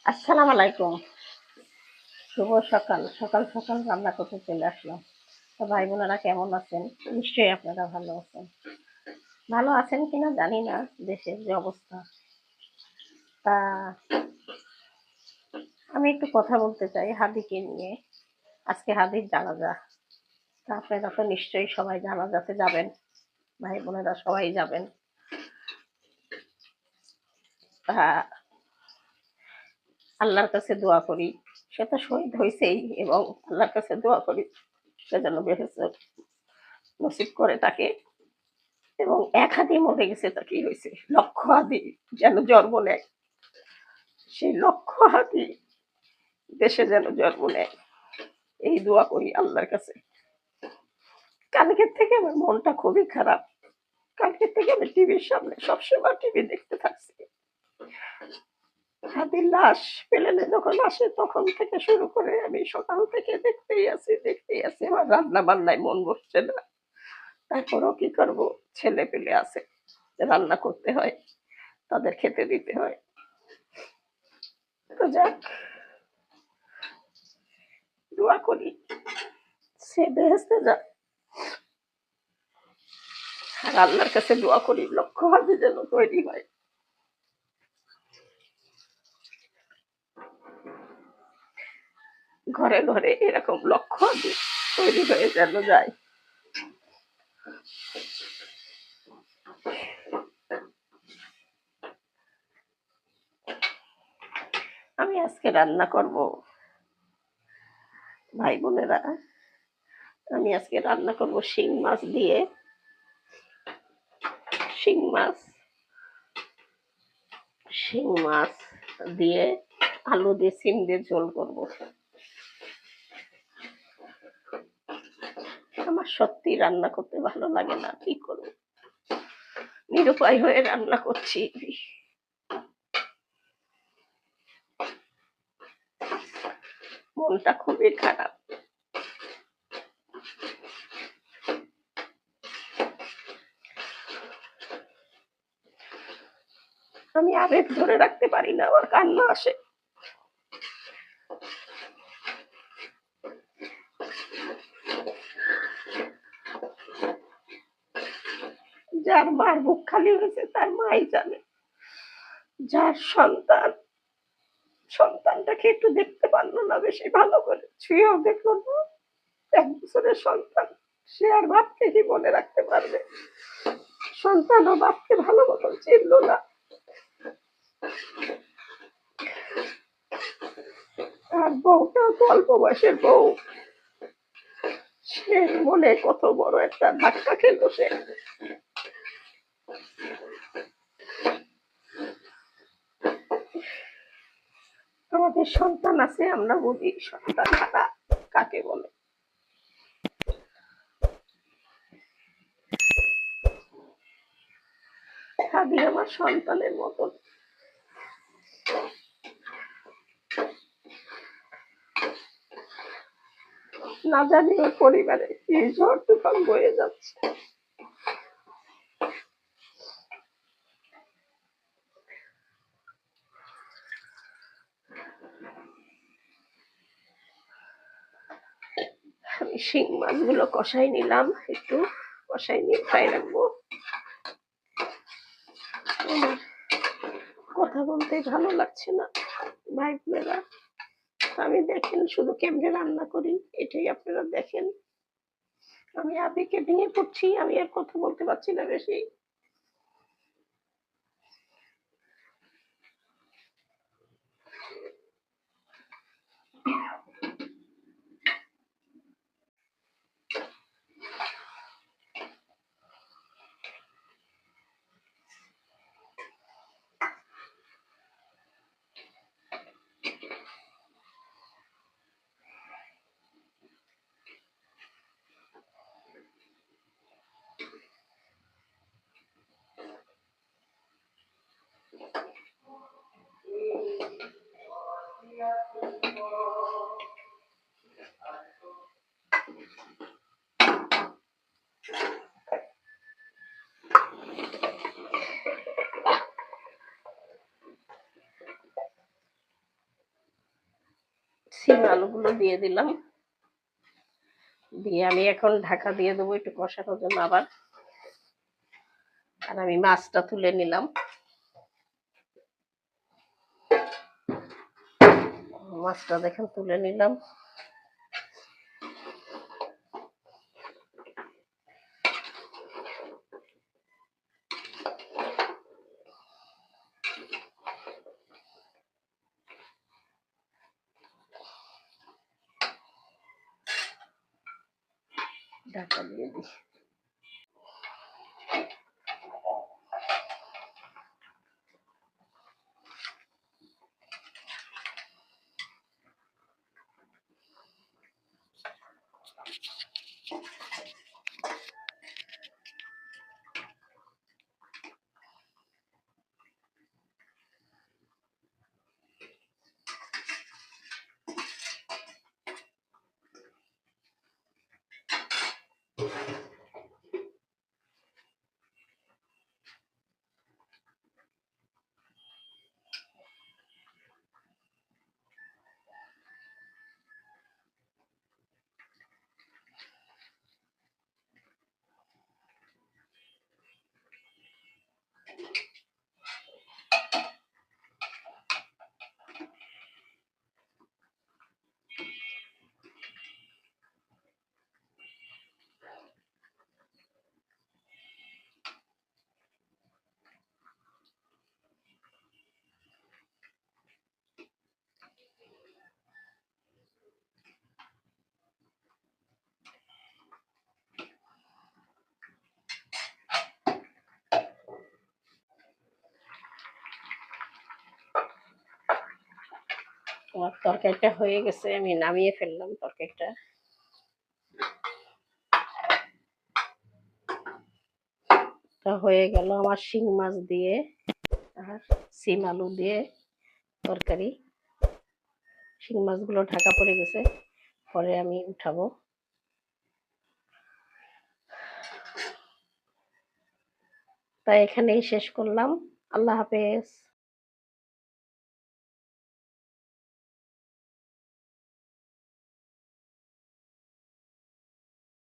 আসসালামু আলাইকুম। শুভ সকাল। সকাল, সকাল রান্না করতে চলে আসলাম। তো ভাই বোনেরা কেমন আছেন? নিশ্চয়ই আপনারা ভালো আছেন। ভালো আছেন কিনা জানি না, দেশের যে অবস্থা। তা আমি একটু কথা বলতে চাই হাদিকে নিয়ে। আজকে হাদির জানাজা। তা আপনারা তো নিশ্চয়ই সবাই জানাজাতে যাবেন। ভাই বোনেরা সবাই যাবেন। তা আল্লাহর কাছে দোয়া করি। সে তো শহীদ হয়েছেই, এবং আল্লাহর কাছে দোয়া করি সে যেন বেহেশত নসিব করে তাকে। এবং এক হাতি মরে গেছে, তা কি হয়েছে, লক্ষ হাতি যেন জন্ম নেয়। সেই লক্ষ হাতি দেশে যেন জন্ম নেয়, এই দোয়া করি আল্লাহর কাছে। কালকের থেকে আমার মনটা খুবই খারাপ। কালকের থেকে আমি টিভির সামনে সবসময় টিভি দেখতে থাকছি। হাতির লাশ প্লেনে যখন আসে তখন থেকে শুরু করে আমি সকাল থেকে দেখতেই আছি, আমার রান্না বান্নায় মন বসছে না। তারপরও কি করব, ছেলে পেলে আছে, রান্না করতে হয়, তাদের খেতে দিতে হয়। তো যাক, দোয়া করি সে বেহেস্তে যাক। আর আল্লাহর কাছে দোয়া করি লক্ষ হাতি যেন তৈরি হয়। ঘরে ঘরে এরকম লক্ষ হাতি তৈরি হয়ে যেন যায়। আমি আজকে রান্না করব, ভাই বোনেরা, আমি আজকে রান্না করব শিং মাছ দিয়ে। শিং মাছ শিং মাছ দিয়ে আলু দিয়ে সিম দিয়ে ঝোল করব। আমার সত্যি রান্না করতে ভালো লাগে না, কি করব, নিরুপায় হয়ে রান্না করছি। মনটা খুবই খারাপ। আমি আবেগ ধরে রাখতে পারি না, আমার কান্না আসে। যার মার বুক খালি হয়েছে তার মাই জানে। যার সন্তানটাকে একটু দেখতে পারলো না বেশি ভালো করে, ছুঁয়েও দেখলো না, 1 বছরের সন্তান, সে আর বাপকে কি মনে রাখতে পারবে? সন্তান ও বাপকে ভালো মতন চিনলো না। আর বউটাও তো অল্প বয়সের বউ, সে মনে কত বড় একটা ধাক্কা খেলো সে। আমাদের সন্তান আছে, আমরা বুঝি সন্তান হারা কাকে বলে। খাদি আমার সন্তানের মতন। না জানি ওর পরিবারে কি ঝড় তুফান বয়ে যাচ্ছে। আমি শিং মাছগুলো কষাই নিলাম, একটু কষাই নিয়ে ফ্রাই রাখবো। আমার কথা বলতে ভালো লাগছে না, ভাই বোনেরা। আমি দেখেন শুধু কেমনে রান্না করি, এটাই আপনারা দেখেন। আমি আবেগে ভেঙে পড়ছি, আমি আর কথা বলতে পারছি না বেশি। সিম আলুগুলো দিয়ে দিলাম, দিয়ে আমি এখন ঢাকা দিয়ে দেবো একটু কষানোর জন্য আবার। আর আমি মাছটা তুলে নিলাম, মাছটা দেখেন তুলে নিলাম। ঢাকা দিয়ে দিই। আমার তরকারিটা হয়ে গেছে, আমি নামিয়ে ফেললাম তরকারিটা। তা হয়ে গেল আমার শিং মাছ দিয়ে আর সিম আলু দিয়ে তরকারি। শিং মাছগুলো ঢাকা পড়ে গেছে, পরে আমি উঠাবো। তাই এখানেই শেষ করলাম। আল্লাহ হাফেজ।